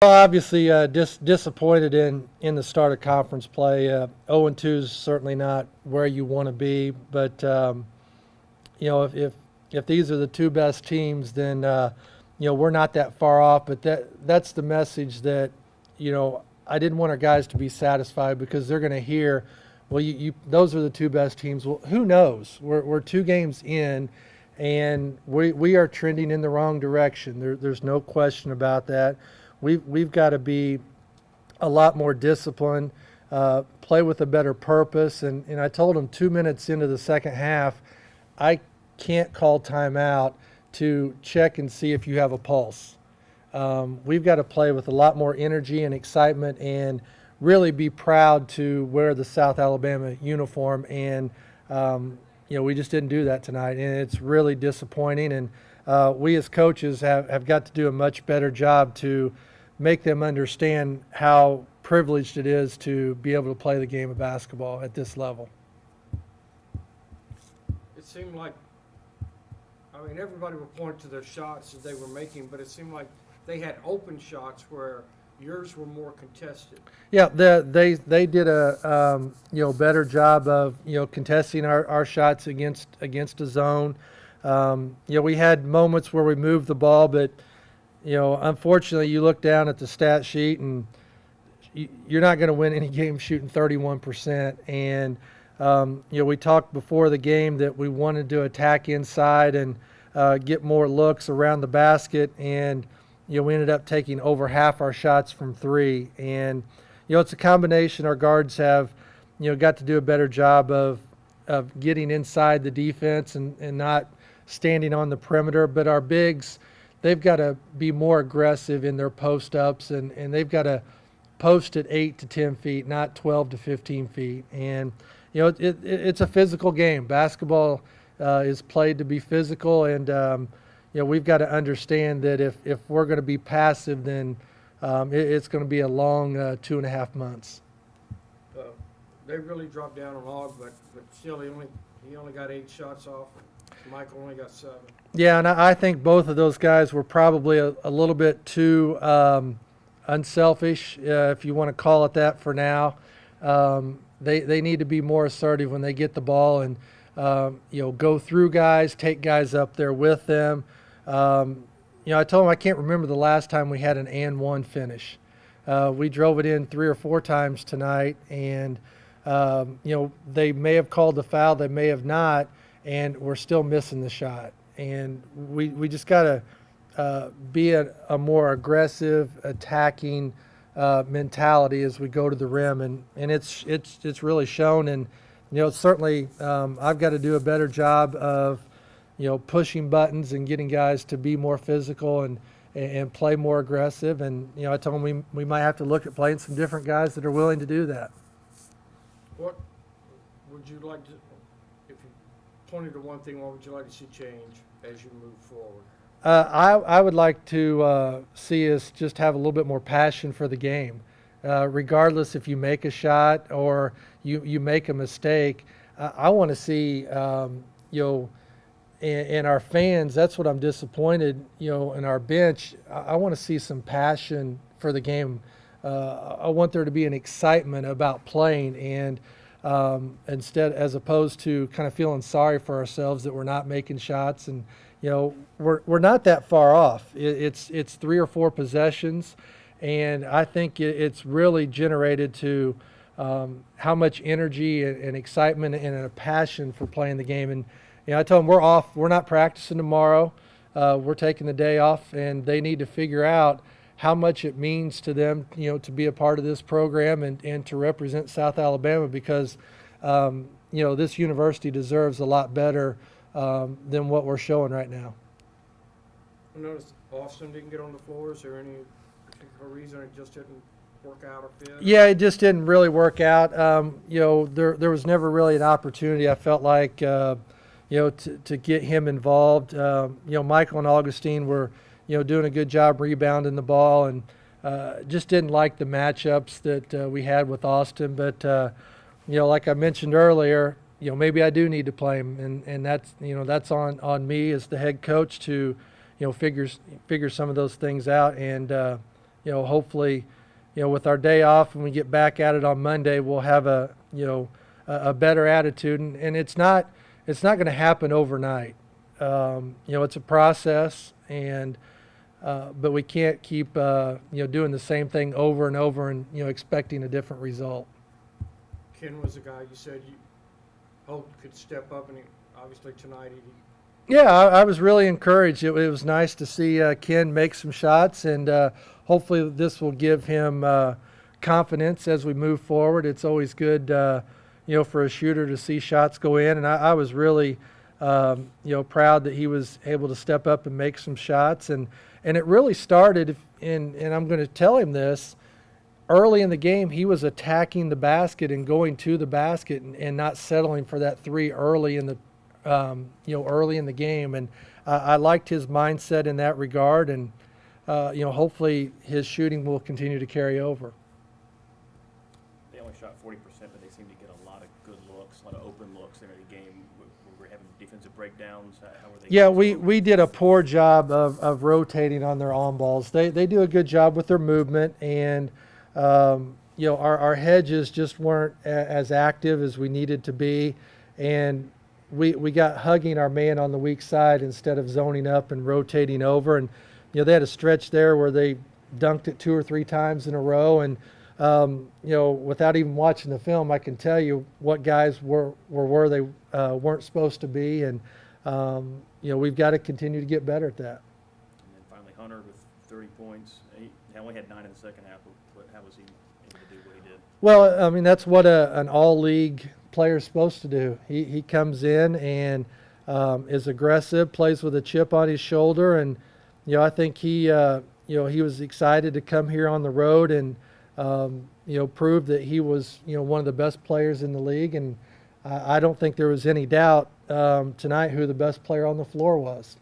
Well, obviously, disappointed in the start of conference play. 0-2 is certainly not where you want to be, but if these are the two best teams, then we're not that far off. But that's the message that I didn't want our guys to be satisfied because they're going to hear, well, you those are the two best teams. Well, who knows? We're 2 games in, and we are trending in the wrong direction. There's no question about that. We've got to be a lot more disciplined, play with a better purpose. And I told them 2 minutes into the second half, I can't call timeout to check and see if you have a pulse. We've got to play with a lot more energy and excitement and really be proud to wear the South Alabama uniform. And, we just didn't do that tonight. And it's really disappointing. And we as coaches have got to do a much better job to make them understand how privileged it is to be able to play the game of basketball at this level. It seemed like, everybody would point to their shots that they were making, but it seemed like they had open shots where yours were more contested. Yeah, they did a better job of contesting our shots against a zone. We had moments where we moved the ball, but unfortunately, you look down at the stat sheet and you're not going to win any game shooting 31%. And we talked before the game that we wanted to attack inside and get more looks around the basket, and we ended up taking over half our shots from three. And it's a combination. Our guards have got to do a better job of getting inside the defense and not standing on the perimeter. But our bigs, they've got to be more aggressive in their post-ups, and they've got to post at 8 to 10 feet, not 12 to 15 feet. And it's a physical game. Basketball is played to be physical, and we've got to understand that if we're going to be passive, then it's going to be a long 2.5 months. They really dropped down on Og, but still he only got 8 shots off. Michael only got 7. Yeah, and I think both of those guys were probably a little bit too unselfish, if you want to call it that for now. They need to be more assertive when they get the ball and go through guys, take guys up there with them. I told them I can't remember the last time we had an and one finish. We drove it in 3 or 4 times tonight, and they may have called the foul, they may have not, and we're still missing the shot. And we just got to be a more aggressive, attacking mentality as we go to the rim, and it's really shown. And certainly I've got to do a better job of pushing buttons and getting guys to be more physical and play more aggressive. And I told them we might have to look at playing some different guys that are willing to do that. What would you like to, if you pointed to one thing, what would you like to see change as you move forward? I would like to see us just have a little bit more passion for the game. Regardless if you make a shot or you make a mistake, I want to see, and our fans, that's what I'm disappointed, in our bench. I want to see some passion for the game. I want there to be an excitement about playing, and as opposed to kind of feeling sorry for ourselves that we're not making shots. And we're not that far off. It's 3 or 4 possessions, and I think it's really generated to how much energy and excitement and a passion for playing the game. And I told them we're off. We're not practicing tomorrow. We're taking the day off, and they need to figure out how much it means to them, to be a part of this program and to represent South Alabama, because this university deserves a lot better than what we're showing right now. I noticed Austin didn't get on the floor. Is there any particular reason it just didn't work out or fit? Yeah, it just didn't really work out. There was never really an opportunity, I felt like, to get him involved. Michael and Augustine were, doing a good job rebounding the ball, and just didn't like the matchups that we had with Austin. But, like I mentioned earlier, maybe I do need to play him, and that's on me as the head coach to, figure some of those things out. And, hopefully, with our day off and we get back at it on Monday, we'll have a better attitude. And it's not going to happen overnight. It's a process, and but we can't keep doing the same thing over and over and expecting a different result. Ken was a guy you said you hoped could step up, and obviously tonight Yeah, I was really encouraged. It was nice to see Ken make some shots, and hopefully this will give him confidence as we move forward. It's always good, for a shooter to see shots go in, and I was really, proud that he was able to step up and make some shots, and it really started, and I'm going to tell him this. Early in the game, he was attacking the basket and going to the basket and not settling for that three early in the early in the game, and I liked his mindset in that regard, and hopefully his shooting will continue to carry over. They only shot 40%, but they seemed to get a lot of good looks, a lot of open looks in the game. We're having defensive breakdowns. How were they? Yeah, we did a poor job of rotating on their on balls. They do a good job with their movement, and our hedges just weren't as active as we needed to be, and we got hugging our man on the weak side instead of zoning up and rotating over. And they had a stretch there where they dunked it 2 or 3 times in a row, and without even watching the film, I can tell you what guys were where they weren't supposed to be, and we've got to continue to get better at that. And then finally Hunter with 30 points. He only had 9 in the second half, but how was he able to do what he did? Well, I mean, that's what an all-league player is supposed to do. He comes in and is aggressive, plays with a chip on his shoulder, and I think he was excited to come here on the road and prove that he was one of the best players in the league. And I don't think there was any doubt tonight who the best player on the floor was.